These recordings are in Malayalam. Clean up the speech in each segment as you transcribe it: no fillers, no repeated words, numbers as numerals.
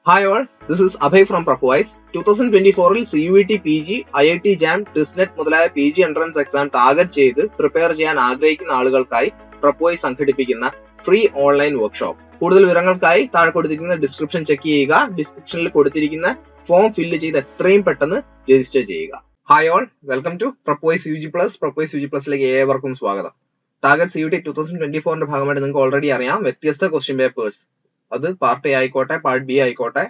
Hi all, this is Abhay from Prepwise. 2024-ൽ CUET PG, IIT JAM, TISNET മുതലായ PG എൻട്രൻസ് എക്സാം ടാർഗറ്റ് ചെയ്ത് പ്രിപ്പയർ ചെയ്യാൻ ആഗ്രഹിക്കുന്ന ആളുകൾക്കായി Prepwise സംഘടിപ്പിക്കുന്ന ഫ്രീ ഓൺലൈൻ വർക്ക്ഷോപ്പ്. കൂടുതൽ വിവരങ്ങൾക്കായി താഴെ കൊടുത്തിരിക്കുന്ന ഡിസ്ക്രിപ്ഷൻ ചെക്ക് ചെയ്യുക. ഡിസ്ക്രിപ്ഷനിൽ കൊടുത്തിരിക്കുന്ന ഫോം ഫില്ല് ചെയ്ത് എത്രയും പെട്ടെന്ന് രജിസ്റ്റർ ചെയ്യുക. Hi all, welcome to Prepwise UG+. Prepwise UG+ലേക്ക് ഏവർക്കും സ്വാഗതം. ടാർഗറ്റ് CUET 2024-ന്റെ ഭാഗമായിട്ട് നിങ്ങൾക്ക് ഓൾറെഡി അറിയാം വ്യത്യസ്ത ക്വസ്റ്റ്യൻ പേപ്പേഴ്സ്, അത് പാർട്ട് എ ആയിക്കോട്ടെ പാർട്ട് ബി ആയിക്കോട്ടെ,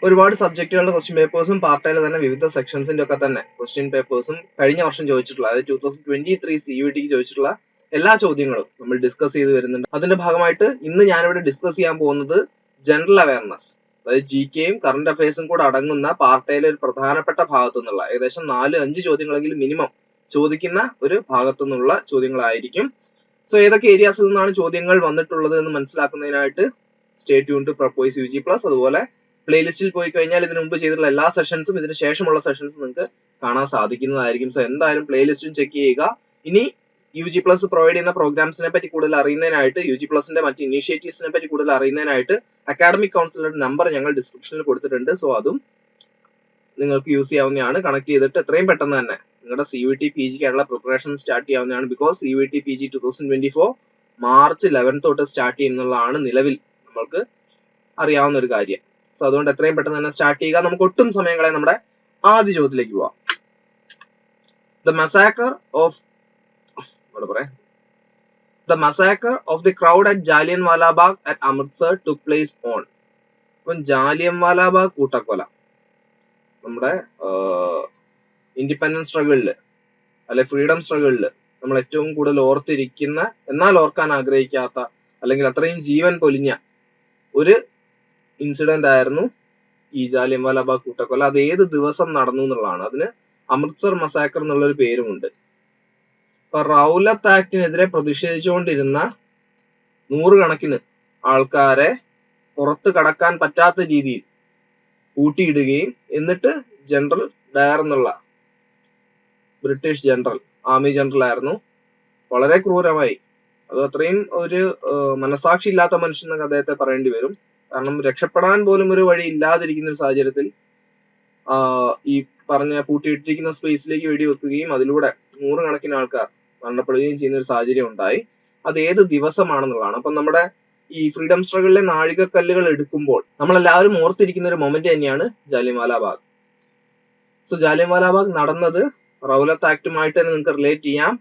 ഒരുപാട് സബ്ജക്റ്റുകളുടെ ക്വസ്റ്റ്യൻ പേപ്പേഴ്സും പാർട്ടിലെ തന്നെ വിവിധ സെക്ഷൻസിന്റെ ഒക്കെ തന്നെ ക്വസ്റ്റ്യൻ പേപ്പേഴ്സും കഴിഞ്ഞ വർഷം ചോദിച്ചിട്ടുള്ള, അതായത് 2023 CUETക്ക് ചോദിച്ചിട്ടുള്ള എല്ലാ ചോദ്യങ്ങളും നമ്മൾ ഡിസ്കസ് ചെയ്ത് വരുന്നുണ്ട്. അതിന്റെ ഭാഗമായിട്ട് ഇന്ന് ഞാനിവിടെ ഡിസ്കസ് ചെയ്യാൻ പോകുന്നത് ജനറൽ അവയർനെസ്, അതായത് GKയും കറന്റ് അഫയേഴ്സും കൂടെ അടങ്ങുന്ന പാർട്ടിയിലെ ഒരു പ്രധാനപ്പെട്ട ഭാഗത്തു നിന്നുള്ള ഏകദേശം 4-5 ചോദ്യങ്ങളെങ്കിലും മിനിമം ചോദിക്കുന്ന ഒരു ഭാഗത്തു നിന്നുള്ള ചോദ്യങ്ങളായിരിക്കും. സോ ഏതൊക്കെ ഏരിയാസിൽ നിന്നാണ് ചോദ്യങ്ങൾ വന്നിട്ടുള്ളത് എന്ന് മനസ്സിലാക്കുന്നതിനായിട്ട് stay tune to Prepwise UG+. അതുപോലെ പ്ലേലിസ്റ്റിൽ പോയി കഴിഞ്ഞാൽ ഇതിനു മുമ്പ് ചെയ്തിട്ടുള്ള എല്ലാ സെഷൻസും ഇതിന് ശേഷമുള്ള സെഷൻസും നിങ്ങൾക്ക് കാണാൻ സാധിക്കുന്നതായിരിക്കും. സോ എന്തായാലും പ്ലേലിസ്റ്റും ചെക്ക് ചെയ്യുക. ഇനി UG+ പ്രൊവൈഡ് ചെയ്യുന്ന പ്രോഗ്രാംസിനെ പറ്റി കൂടുതൽ അറിയുന്നതിനായിട്ട്, UG+ന്റെ മറ്റ് ഇനീഷ്യേറ്റീവ്സിനെ പറ്റി കൂടുതൽ അറിയുന്നതിനായിട്ട് അക്കാഡമിക് കൗൺസിലറുടെ നമ്പർ ഞങ്ങൾ ഡിസ്ക്രിപ്ഷനിൽ കൊടുത്തിട്ടുണ്ട്. സോ അതും നിങ്ങൾക്ക് യൂസ് ചെയ്യാവുന്നതാണ്. കണക്ട് ചെയ്തിട്ട് എത്രയും പെട്ടെന്ന് തന്നെ നിങ്ങളുടെ CUET PGക്കായുള്ള പ്രിപ്പറേഷൻ സ്റ്റാർട്ട് ചെയ്യാവുന്നതാണ്. ബിക്കോസ് CUET PG 2024 മാർച്ച് 11 തൊട്ട് സ്റ്റാർട്ട് ചെയ്യുന്നതാണ് നിലവിൽ നമ്മൾക്ക് അറിയാവുന്ന ഒരു കാര്യം. സോ അതുകൊണ്ട് എത്രയും പെട്ടെന്ന് തന്നെ സ്റ്റാർട്ട് ചെയ്യുക. നമുക്ക് ഒട്ടും സമയം കളയാൻ നമ്മുടെ ആദ്യ ചോദ്യത്തിലേക്ക് പോവാം. The massacre of the crowd at Jallianwala Bagh at Amritsar took place on. അപ്പം ജാലിയൻവാല ബാഗ് കൂട്ടക്കൊല നമ്മുടെ ഇൻഡിപെൻഡൻസ് സ്ട്രഗിളില് അല്ലെ ഫ്രീഡം സ്ട്രഗിളില് നമ്മൾ ഏറ്റവും കൂടുതൽ ഓർത്തിരിക്കുന്ന, എന്നാൽ ഓർക്കാൻ ആഗ്രഹിക്കാത്ത, അല്ലെങ്കിൽ അത്രയും ജീവൻ പൊലിഞ്ഞ ഒരു ഇൻസിഡന്റ് ആയിരുന്നു ഈ ജാലിയൻവാല ബാഗ് കൂട്ടക്കൊല. അത് ഏത് ദിവസം നടന്നു എന്നുള്ളതാണ്. അതിന് അമൃത്സർ മസാക്കർ എന്നുള്ളൊരു പേരുമുണ്ട്. അപ്പൊ റൗലത്ത് ആക്ടിനെതിരെ പ്രതിഷേധിച്ചുകൊണ്ടിരുന്ന 100 കണക്കിന് ആൾക്കാരെ പുറത്ത് കടക്കാൻ പറ്റാത്ത രീതിയിൽ കൂട്ടിയിടുകയും എന്നിട്ട് ജനറൽ ഡയർ എന്നുള്ള ബ്രിട്ടീഷ് ജനറൽ, ആർമി ജനറൽ ആയിരുന്നു, വളരെ ക്രൂരമായി, അത് അത്രയും ഒരു മനസാക്ഷി ഇല്ലാത്ത മനുഷ്യൻ എന്നൊക്കെ അദ്ദേഹത്തെ പറയേണ്ടി വരും. കാരണം രക്ഷപ്പെടാൻ പോലും ഒരു വഴി ഇല്ലാതിരിക്കുന്ന ഒരു സാഹചര്യത്തിൽ ഈ പറഞ്ഞ പൂട്ടിയിട്ടിരിക്കുന്ന സ്പേസിലേക്ക് വെടിവെക്കുകയും അതിലൂടെ 100 കണക്കിന് ആൾക്കാർ മരണപ്പെടുകയും ചെയ്യുന്ന ഒരു സാഹചര്യം ഉണ്ടായി. അത് ഏത് ദിവസമാണെന്നുള്ളതാണ്. അപ്പം നമ്മുടെ ഈ ഫ്രീഡം സ്ട്രഗിളിലെ നാഴികക്കല്ലുകൾ എടുക്കുമ്പോൾ നമ്മളെല്ലാവരും ഓർത്തിരിക്കുന്ന ഒരു മൊമെന്റ് തന്നെയാണ് Jallianwala bag. So Jallianwala bag നടന്നത് റൗലത്ത് ആക്ടുമായിട്ട് തന്നെ നിങ്ങൾക്ക് റിലേറ്റ് ചെയ്യാം.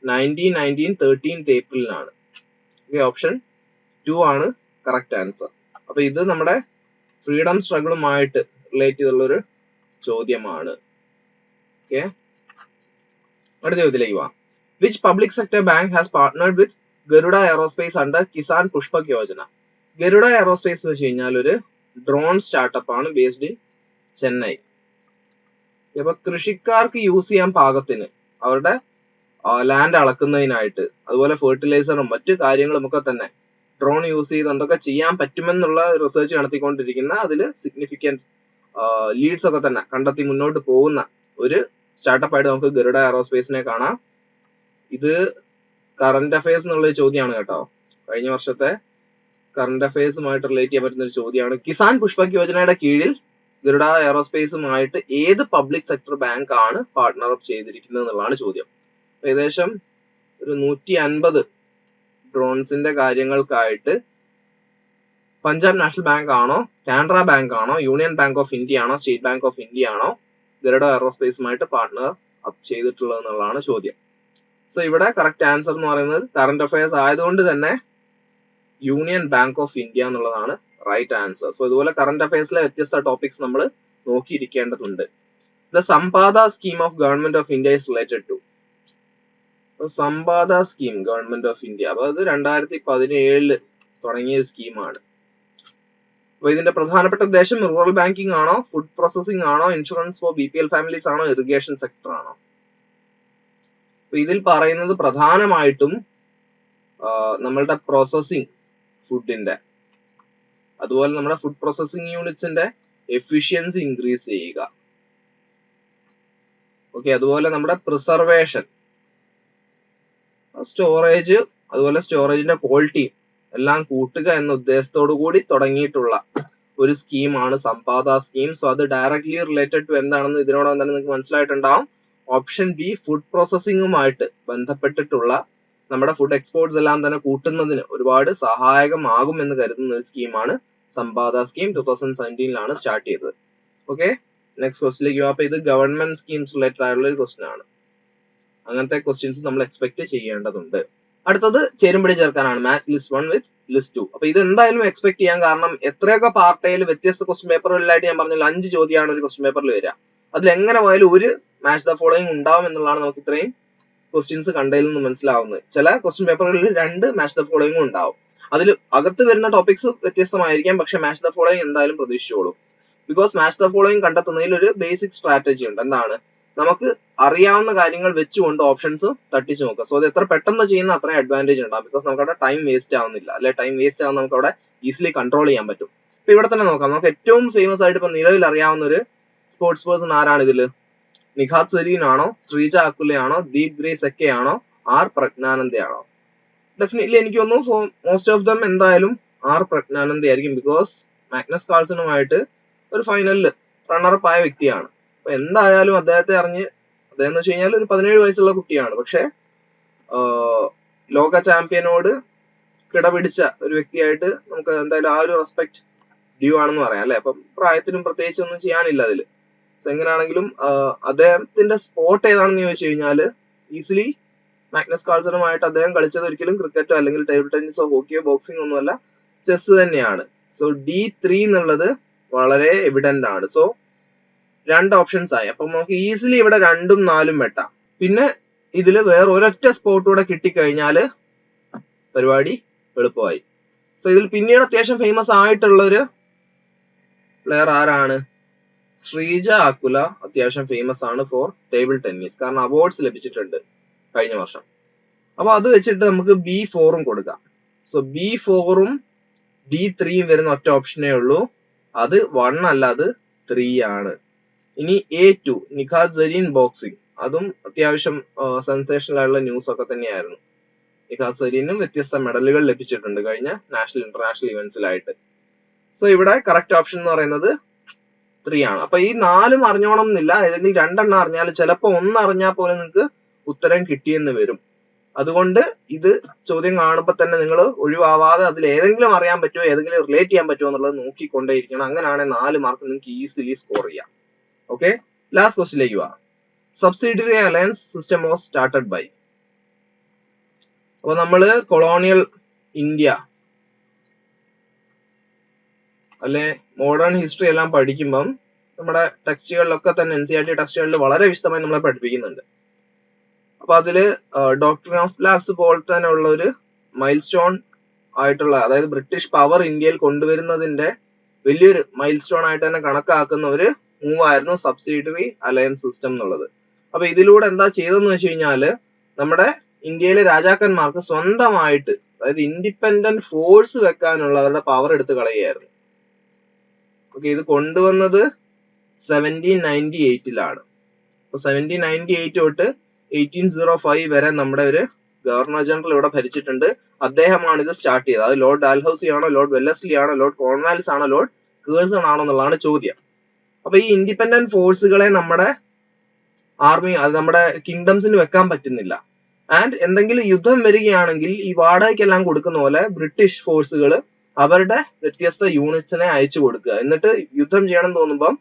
13 ഏപ്രിലിനാണ്. ഓപ്ഷൻ 2 ആണ് കറക്റ്റ് ആൻസർ. അപ്പൊ ഇത് നമ്മുടെ ഫ്രീഡം സ്ട്രഗിളുമായിട്ട് റിലേറ്റ് ചെയ്തുള്ള ഒരു ചോദ്യമാണ്. ഓക്കെ, അടുത്ത ചോദ്യത്തിലേക്ക് പോവാം. Which public sector bank has partnered with Garuda Aerospace under Kisan Pushpak Yojana? Garuda Aerospace എന്ന് വെച്ച് കഴിഞ്ഞാൽ ഒരു ഡ്രോൺ സ്റ്റാർട്ടപ്പ് ആണ്, ബേസ്ഡ് ഇൻ ചെന്നൈ. അപ്പൊ കൃഷിക്കാർക്ക് യൂസ് ചെയ്യാൻ പാകത്തിന് അവരുടെ ലാൻഡ് അളക്കുന്നതിനായിട്ട്, അതുപോലെ ഫെർട്ടിലൈസറും മറ്റു കാര്യങ്ങളും ഒക്കെ തന്നെ ഡ്രോൺ യൂസ് ചെയ്ത് എന്തൊക്കെ ചെയ്യാൻ പറ്റുമെന്നുള്ള റിസർച്ച് നടത്തിക്കൊണ്ടിരിക്കുന്ന, അതിൽ സിഗ്നിഫിക്കന്റ് ലീഡ്സ് ഒക്കെ തന്നെ കണ്ടെത്തി മുന്നോട്ട് പോകുന്ന ഒരു സ്റ്റാർട്ടപ്പ് ആയിട്ട് നമുക്ക് ഗരുഡ എയറോസ്പേസിനെ കാണാം. ഇത് കറന്റ് അഫയേഴ്സ് എന്നുള്ള ചോദ്യമാണ് കേട്ടോ. കഴിഞ്ഞ വർഷത്തെ കറന്റ് അഫയേഴ്സുമായിട്ട് റിലേറ്റ് ചെയ്യാൻ പറ്റുന്ന ഒരു ചോദ്യമാണ്. കിസാൻ പുഷ്പക് യോജനയുടെ കീഴിൽ ഗരുഡ എയറോസ്പേസുമായിട്ട് ഏത് പബ്ലിക് സെക്ടർ ബാങ്ക് ആണ് പാർട്ട്ണർ അപ്പ് ചെയ്തിരിക്കുന്നത് എന്നുള്ളതാണ് ചോദ്യം. ഏകദേശം ഒരു 150 ഡ്രോൺസിന്റെ കാര്യങ്ങൾക്കായിട്ട് പഞ്ചാബ് നാഷണൽ ബാങ്ക് ആണോ, കാനറ ബാങ്ക് ആണോ, യൂണിയൻ ബാങ്ക് ഓഫ് ഇന്ത്യ ആണോ, സ്റ്റേറ്റ് ബാങ്ക് ഓഫ് ഇന്ത്യ ആണോ ഗരുഡ എയറോസ്പേസുമായിട്ട് പാർട്ട്ണർ അപ്പ് ചെയ്തിട്ടുള്ളത് എന്നുള്ളതാണ് ചോദ്യം. സോ ഇവിടെ കറക്റ്റ് ആൻസർ എന്ന് പറയുന്നത് കറന്റ് അഫയേഴ്സ് ആയതുകൊണ്ട് തന്നെ യൂണിയൻ ബാങ്ക് ഓഫ് ഇന്ത്യ എന്നുള്ളതാണ് റൈറ്റ് ആൻസർ. സോ ഇതുപോലെ കറന്റ് അഫയേഴ്സിലെ വ്യത്യസ്ത ടോപ്പിക്സ് നമ്മൾ നോക്കിയിരിക്കേണ്ടതുണ്ട്. The Sampada scheme of government of India is related to. Sampada scheme government of India, അപ്പൊ അത് 2017 തുടങ്ങിയ ഒരു സ്കീമാണ്. അപ്പൊ ഇതിന്റെ പ്രധാനപ്പെട്ട ഉദ്ദേശം റൂറൽ ബാങ്കിങ് ആണോ, ഫുഡ് പ്രോസസിംഗ് ആണോ, ഇൻഷുറൻസ് ഫോർ BPL ഫാമിലീസ് ആണോ, ഇറിഗേഷൻ സെക്ടർ ആണോ? അപ്പൊ ഇതിൽ പറയുന്നത് പ്രധാനമായിട്ടും നമ്മളുടെ പ്രോസസിങ് ഫുഡിന്റെ, അതുപോലെ നമ്മുടെ ഫുഡ് പ്രോസസിംഗ് യൂണിറ്റ്സിന്റെ എഫിഷ്യൻസി ഇൻക്രീസ് ചെയ്യുക. ഓക്കെ, അതുപോലെ നമ്മുടെ പ്രിസർവേഷൻ, സ്റ്റോറേജ്, അതുപോലെ സ്റ്റോറേജിന്റെ ക്വാളിറ്റി എല്ലാം കൂട്ടുക എന്ന ഉദ്ദേശത്തോടു കൂടി തുടങ്ങിയിട്ടുള്ള ഒരു സ്കീമാണ് സമ്പാദ സ്കീം. സോ അത് ഡയറക്ട്ലി റിലേറ്റഡ് ടു എന്താണെന്ന് ഇതിനോടൊപ്പം തന്നെ നിങ്ങൾക്ക് മനസ്സിലായിട്ടുണ്ടാവും. ഓപ്ഷൻ ബി ഫുഡ് പ്രോസസ്സിംഗുമായിട്ട് ബന്ധപ്പെട്ടിട്ടുള്ള നമ്മുടെ ഫുഡ് എക്സ്പോർട്സ് എല്ലാം തന്നെ കൂട്ടുന്നതിന് ഒരുപാട് സഹായകമാകും എന്ന് കരുതുന്ന ഒരു സ്കീമാണ് സമ്പാദ സ്കീം. 2017 സ്റ്റാർട്ട് ചെയ്തത്. ഓക്കെ, നെക്സ്റ്റ് ക്വസ്റ്റിലേക്ക്. അപ്പൊ ഇത് ഗവൺമെന്റ് സ്കീംസ് റിലേറ്റഡ് ആയിട്ടുള്ള ഒരു ക്വസ്റ്റ്യൻ ആണ്. അങ്ങനത്തെ ക്വസ്റ്റ്യൻസ് നമ്മൾ എക്സ്പെക്ട് ചെയ്യേണ്ടതുണ്ട്. അടുത്തത് ചേരുംപടി ചേർക്കാനാണ്, മാച്ച് ലിസ്റ്റ് 1 വിത്ത് ലിസ്റ്റ് 2. അപ്പൊ ഇത് എന്തായാലും എക്സ്പെക്ട് ചെയ്യാൻ കാരണം എത്രയൊക്കെ പാർട്ടയിൽ വ്യത്യസ്ത ക്വസ്റ്റ്യൻ പേപ്പറുകളിലായിട്ട് ഞാൻ പറഞ്ഞാൽ 5 ചോദ്യമാണ് ഒരു ക്വസ്റ്റ്യൻ പേപ്പറിൽ വരിക. അതിൽ എങ്ങനെ പോയാലും ഒരു മാച്ച് ദ ഫോളോയിങ് ഉണ്ടാവും എന്നുള്ളതാണ് നമുക്ക് ഇത്രയും ക്വസ്റ്റ്യൻസ് കണ്ടതിൽ നിന്ന് മനസ്സിലാവുന്നത്. ചില ക്വസ്റ്റ്യൻ പേപ്പറുകളിൽ 2 മാച്ച് ദ ഫോളോയിങ്ങും ഉണ്ടാവും. അതിൽ അകത്ത് വരുന്ന ടോപ്പിക്സ് വ്യത്യസ്തമായിരിക്കാം, പക്ഷെ മാച്ച് ദ ഫോളോയിങ് എന്തായാലും പ്രതീക്ഷിച്ചോളൂ. ബിക്കോസ് മാച്ച് ദ ഫോളോയിങ് കണ്ടെത്തുന്നതിൽ ഒരു ബേസിക് സ്ട്രാറ്റജി ഉണ്ട്. എന്താണ്? നമുക്ക് അറിയാവുന്ന കാര്യങ്ങൾ വെച്ചുകൊണ്ട് ഓപ്ഷൻസ് തട്ടിച്ചു നോക്കുക. സോ അത് എത്ര പെട്ടെന്ന് ചെയ്യുന്ന അത്രയും അഡ്വാൻറ്റേജ് ഉണ്ടാവും. ബിക്കോസ് നമുക്ക് അവിടെ ടൈം വേസ്റ്റ് ആവുന്നില്ല, അല്ലെ? ടൈം വേസ്റ്റ് ആവുന്ന നമുക്ക് അവിടെ ഈസിലി കൺട്രോൾ ചെയ്യാൻ പറ്റും. ഇപ്പൊ ഇവിടെ തന്നെ നോക്കാം. നമുക്ക് ഏറ്റവും ഫേമസ് ആയിട്ട് ഇപ്പൊ നിലവിൽ അറിയാവുന്ന ഒരു സ്പോർട്സ് പേഴ്സൺ ആരാണ് ഇതില്? നിഖാത് സരീൻ ആണോ, ശ്രീജ അക്കുലയാണോ, ദീപ് ഗ്രേസ് ഒക്കെ ആണോ, ആർ പ്രജ്ഞാനന്ദയാണോ? ഡെഫിനറ്റ്ലി എനിക്ക് തോന്നുന്നു മോസ്റ്റ് ഓഫ് ദം എന്തായാലും ആർ പ്രജ്ഞാനന്ദ ആയിരിക്കും. ബിക്കോസ് മാഗ്നസ് കാൾസണുമായിട്ട് ഒരു ഫൈനലിൽ റണ്ണറപ്പ് ആയ വ്യക്തിയാണ്. അപ്പൊ എന്തായാലും അദ്ദേഹത്തെ അറിഞ്ഞ്, അദ്ദേഹം എന്ന് വെച്ച് കഴിഞ്ഞാൽ ഒരു 17 വയസ്സുള്ള കുട്ടിയാണ്, പക്ഷെ ലോക ചാമ്പ്യനോട് കിടപിടിച്ച ഒരു വ്യക്തിയായിട്ട് നമുക്ക് എന്തായാലും ആ ഒരു റെസ്പെക്ട് ഡ്യൂ ആണെന്ന് പറയാം, അല്ലെ? അപ്പം പ്രായത്തിനും പ്രത്യേകിച്ച് ഒന്നും ചെയ്യാനില്ല അതിൽ. സോ എങ്ങനെയാണെങ്കിലും അദ്ദേഹത്തിന്റെ സ്പോർട്ട് ഏതാണെന്ന് ചോദിച്ചു കഴിഞ്ഞാൽ ഈസിലി മാഗ്നസ് കാൾസണുമായിട്ട് അദ്ദേഹം കളിച്ചത് ഒരിക്കലും ക്രിക്കറ്റോ അല്ലെങ്കിൽ ടേബിൾ ടെന്നീസോ ഹോക്കിയോ ബോക്സിംഗ് ഒന്നുമല്ല, ചെസ് തന്നെയാണ്. സോ D3 എന്നുള്ളത് വളരെ എവിഡന്റ് ആണ്. സോ 2 ഓപ്ഷൻസ് ആയി. അപ്പൊ നമുക്ക് ഈസിലി ഇവിടെ 2ഉം 4ഉം വെട്ടാം. പിന്നെ ഇതില് വേറെ ഒരൊറ്റ സ്പോട്ട് കൂടെ കിട്ടിക്കഴിഞ്ഞാല് പരിപാടി എളുപ്പമായി. സോ ഇതിൽ പിന്നീട് അത്യാവശ്യം ഫേമസ് ആയിട്ടുള്ള ഒരു പ്ലെയർ ആരാണ്? ശ്രീജ അക്കുല അത്യാവശ്യം ഫേമസ് ആണ് ഫോർ ടേബിൾ ടെന്നീസ്, കാരണം അവാർഡ്സ് ലഭിച്ചിട്ടുണ്ട് കഴിഞ്ഞ വർഷം. അപ്പൊ അത് വെച്ചിട്ട് നമുക്ക് B4ഉം കൊടുക്കാം. സോ B4ഉം D3യും വരുന്ന ഒറ്റ ഓപ്ഷനേ ഉള്ളൂ. അത് 1 അല്ല, അത് 3 ആണ്. ഇനി A2 നിഖാത് സരീൻ ബോക്സിംഗ്, അതും അത്യാവശ്യം സെൻസേഷണൽ ആയിട്ടുള്ള ന്യൂസ് ഒക്കെ തന്നെയായിരുന്നു. നിഖാത് സരീനും വ്യത്യസ്ത മെഡലുകൾ ലഭിച്ചിട്ടുണ്ട് കഴിഞ്ഞ നാഷണൽ ഇന്റർനാഷണൽ ഇവന്റ്സിലായിട്ട്. സോ ഇവിടെ കറക്റ്റ് ഓപ്ഷൻ എന്ന് പറയുന്നത് 3 ആണ്. അപ്പൊ ഈ 4ഉം അറിഞ്ഞോണം എന്നില്ല, ഏതെങ്കിലും 2 എണ്ണം അറിഞ്ഞാൽ ചിലപ്പോ 1 അറിഞ്ഞാൽ പോലും നിങ്ങൾക്ക് ഉത്തരം കിട്ടിയെന്ന് വരും. അതുകൊണ്ട് ഇത് ചോദ്യം കാണുമ്പോൾ തന്നെ നിങ്ങൾ ഒഴിവാവാതെ അതിൽ ഏതെങ്കിലും അറിയാൻ പറ്റുമോ, ഏതെങ്കിലും റിലേറ്റ് ചെയ്യാൻ പറ്റുമോ എന്നുള്ളത് നോക്കിക്കൊണ്ടേയിരിക്കണം. അങ്ങനെയാണെങ്കിൽ 4 മാർക്ക് നിങ്ങൾക്ക് ഈസിലി സ്കോർ ചെയ്യാം. ഓക്കെ, ലാസ്റ്റ് ക്വസ്റ്റിലേക്ക് പോവാം. Subsidiary alliance system was started by. അപ്പൊ നമ്മള് കൊളോണിയൽ ഇന്ത്യ അല്ലെ മോഡേൺ ഹിസ്റ്ററി എല്ലാം പഠിക്കുമ്പം നമ്മുടെ ടെക്സ്റ്റുകളിലൊക്കെ തന്നെ NCERT ടെക്സ്റ്റുകളിൽ വളരെ വിശദമായി നമ്മളെ പഠിപ്പിക്കുന്നുണ്ട്. അപ്പൊ അതില് ഡോക്ട്രിൻ ഓഫ് ലാബ്സ് പോലെ തന്നെ ഉള്ള ഒരു മൈൽ സ്റ്റോൺ ആയിട്ടുള്ള, അതായത് ബ്രിട്ടീഷ് പവർ ഇന്ത്യയിൽ കൊണ്ടുവരുന്നതിന്റെ വലിയൊരു മൈൽ സ്റ്റോൺ ആയിട്ട് തന്നെ കണക്കാക്കുന്ന ഒരു മൂവ് ആയിരുന്നു സബ്സിഡിയറി അലയൻസ് സിസ്റ്റം എന്നുള്ളത്. അപ്പൊ ഇതിലൂടെ എന്താ ചെയ്തെന്ന് വെച്ച് കഴിഞ്ഞാല് നമ്മുടെ ഇന്ത്യയിലെ രാജാക്കന്മാർക്ക് സ്വന്തമായിട്ട്, അതായത് ഇൻഡിപെൻഡന്റ് ഫോഴ്സ് വെക്കാനുള്ള അവരുടെ പവർ എടുത്ത് കളയുകയായിരുന്നു. ഓക്കെ, ഇത് കൊണ്ടുവന്നത് 1798 അപ്പൊ 1798 തൊട്ട് 1805 വരെ നമ്മുടെ ഒരു ഗവർണർ ജനറൽ ഇവിടെ ഭരിച്ചിട്ടുണ്ട്. അദ്ദേഹമാണ് ഇത് സ്റ്റാർട്ട് ചെയ്തത്. അത് ലോർഡ് ഡാൽഹൌസി ആണോ, ലോർഡ് വെല്ലസ്ലി ആണോ, ലോർഡ് കോൺവാലിസ് ആണോ, ലോർഡ് കേഴ്സൺ ആണോ എന്നുള്ളതാണ് ചോദ്യം. അപ്പൊ ഈ ഇൻഡിപെൻഡന്റ് ഫോഴ്സുകളെ നമ്മുടെ ആർമി, അത് നമ്മുടെ കിങ്ഡംസിന് വെക്കാൻ പറ്റുന്നില്ല. ആൻഡ് എന്തെങ്കിലും യുദ്ധം വരികയാണെങ്കിൽ ഈ വാടകയ്ക്കെല്ലാം കൊടുക്കുന്ന പോലെ ബ്രിട്ടീഷ് ഫോഴ്സുകൾ അവരുടെ വ്യത്യസ്ത യൂണിറ്റ്സിനെ അയച്ചു കൊടുക്കുക. എന്നിട്ട് യുദ്ധം ചെയ്യണം തോന്നുമ്പം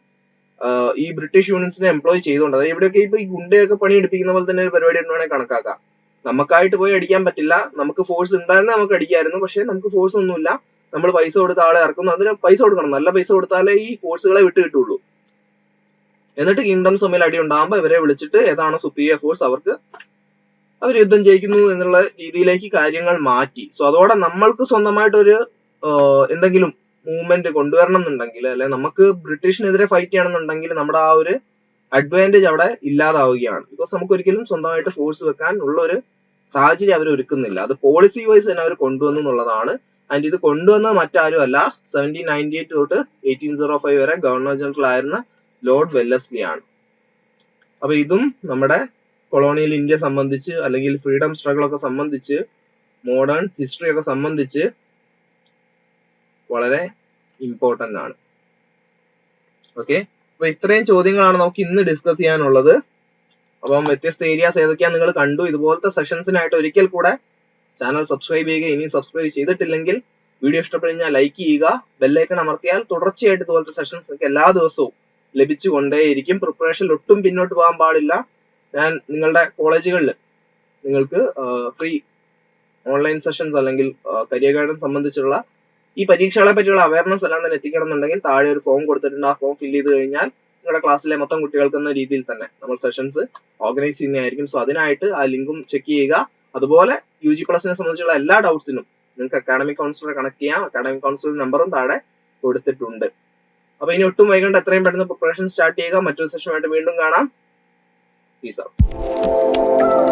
ഈ ബ്രിട്ടീഷ് യൂണിറ്റ്സിനെ എംപ്ലോയ് ചെയ്തുകൊണ്ട്, അതായത് ഇവിടെയൊക്കെ ഇപ്പൊ ഈ ഗുണ്ടയൊക്കെ പണി എടുപ്പിക്കുന്ന പോലെ തന്നെ ഒരു പരിപാടി വേണമെങ്കിൽ കണക്കാക്കാം. നമുക്കായിട്ട് പോയി അടിക്കാൻ പറ്റില്ല, നമുക്ക് ഫോഴ്സ് ഉണ്ടായിരുന്നെ നമുക്ക് അടിക്കായിരുന്നു, പക്ഷെ നമുക്ക് ഫോഴ്സ് ഒന്നുമില്ല, നമ്മൾ പൈസ കൊടുത്ത ആളെ ഇറക്കുന്നു, അതിന് പൈസ കൊടുക്കണം, നല്ല പൈസ കൊടുത്താലേ ഈ ഫോഴ്സുകളെ വിട്ട് കിട്ടുള്ളൂ. എന്നിട്ട് കിങ്ഡംസ് തമ്മിൽ അടി ഉണ്ടാകുമ്പോൾ ഇവരെ വിളിച്ചിട്ട് ഏതാണോ സുപ്പീരിയർ ഫോഴ്സ് അവർക്ക് അവർ യുദ്ധം ജയിക്കുന്നു എന്നുള്ള രീതിയിലേക്ക് കാര്യങ്ങൾ മാറ്റി. സോ അതോടെ നമ്മൾക്ക് സ്വന്തമായിട്ടൊരു എന്തെങ്കിലും മൂവ്മെന്റ് കൊണ്ടുവരണം എന്നുണ്ടെങ്കിൽ, അല്ലെ നമുക്ക് ബ്രിട്ടീഷിനെതിരെ ഫൈറ്റ് ചെയ്യണമെന്നുണ്ടെങ്കിൽ നമ്മുടെ ആ ഒരു അഡ്വാൻറ്റേജ് അവിടെ ഇല്ലാതാവുകയാണ്. ബിക്കോസ് നമുക്ക് ഒരിക്കലും സ്വന്തമായിട്ട് ഫോഴ്സ് വെക്കാൻ ഉള്ള ഒരു സാഹചര്യം അവർ ഒരുക്കുന്നില്ല. അത് പോളിസി വൈസ് തന്നെ അവർ കൊണ്ടുവന്നു എന്നുള്ളതാണ്. ആൻഡ് ഇത് കൊണ്ടുവന്നത് മറ്റാരും അല്ല, 1798 തൊട്ട് 1805 വരെ ഗവർണർ ജനറൽ ആയിരുന്ന ലോർഡ് വെല്ലസ്ലി ആണ്. അപ്പൊ ഇതും നമ്മുടെ കൊളോണിയൽ ഇന്ത്യ സംബന്ധിച്ച്, അല്ലെങ്കിൽ ഫ്രീഡം സ്ട്രഗിൾ ഒക്കെ സംബന്ധിച്ച്, മോഡേൺ ഹിസ്റ്ററി ഒക്കെ സംബന്ധിച്ച് വളരെ ഇമ്പോർട്ടന്റ് ആണ്. ഓക്കെ, അപ്പൊ ഇത്രയും ചോദ്യങ്ങളാണ് നമുക്ക് ഇന്ന് ഡിസ്കസ് ചെയ്യാനുള്ളത്. അപ്പം വ്യത്യസ്ത ഏരിയാസ് ഏതൊക്കെയാ നിങ്ങൾ കണ്ടു. ഇതുപോലത്തെ സെഷൻസിനായിട്ട് ഒരിക്കൽ കൂടെ ചാനൽ സബ്സ്ക്രൈബ് ചെയ്യുക. ഇനി സബ്സ്ക്രൈബ് ചെയ്തിട്ടില്ലെങ്കിൽ വീഡിയോ ഇഷ്ടപ്പെട്ടുകഴിഞ്ഞാൽ ലൈക്ക് ചെയ്യുക, ബെല്ലൈക്കൺ അമർത്തിയാൽ തുടർച്ചയായിട്ട് ഇതുപോലത്തെ സെഷൻസ് എല്ലാ ദിവസവും ലഭിച്ചുകൊണ്ടേയിരിക്കും. പ്രിപ്പറേഷനിൽ ഒട്ടും പിന്നോട്ട് പോകാൻ പാടില്ല. ഞാൻ നിങ്ങളുടെ കോളേജുകളിൽ നിങ്ങൾക്ക് ഫ്രീ ഓൺലൈൻ സെഷൻസ് അല്ലെങ്കിൽ കരിയർ ഗൈഡൻസ് സംബന്ധിച്ചുള്ള ഈ പരീക്ഷകളെ പറ്റിയുള്ള അവയർനെസ് എല്ലാം തന്നെ എത്തിക്കണം എന്നുണ്ടെങ്കിൽ താഴെ ഒരു ഫോം കൊടുത്തിട്ടുണ്ട്. ആ ഫോം ഫില്ല് ചെയ്ത് കഴിഞ്ഞാൽ നിങ്ങളുടെ ക്ലാസ്സിലെ മൊത്തം കുട്ടികൾക്ക് എന്ന രീതിയിൽ തന്നെ നമ്മൾ സെഷൻസ് ഓർഗനൈസ് ചെയ്യുന്നതായിരിക്കും. സോ അതിനായിട്ട് ആ ലിങ്കും ചെക്ക് ചെയ്യുക. അതുപോലെ UG പ്ലസിനെ സംബന്ധിച്ചുള്ള എല്ലാ ഡൗട്ട്സിനും നിങ്ങൾക്ക് അക്കാഡമിക് കൗൺസിലറെ കണക്ട് ചെയ്യാം. അക്കാഡമിക് കൗൺസിലർ നമ്പറും താഴെ കൊടുത്തിട്ടുണ്ട്. അപ്പൊ ഇനി ഒട്ടും വൈകേണ്ട എത്രയും പെട്ടെന്ന് പ്രിപ്പറേഷൻ സ്റ്റാർട്ട് ചെയ്യുക. മറ്റൊരു സെഷനുമായിട്ട് വീണ്ടും കാണാം. Peace out.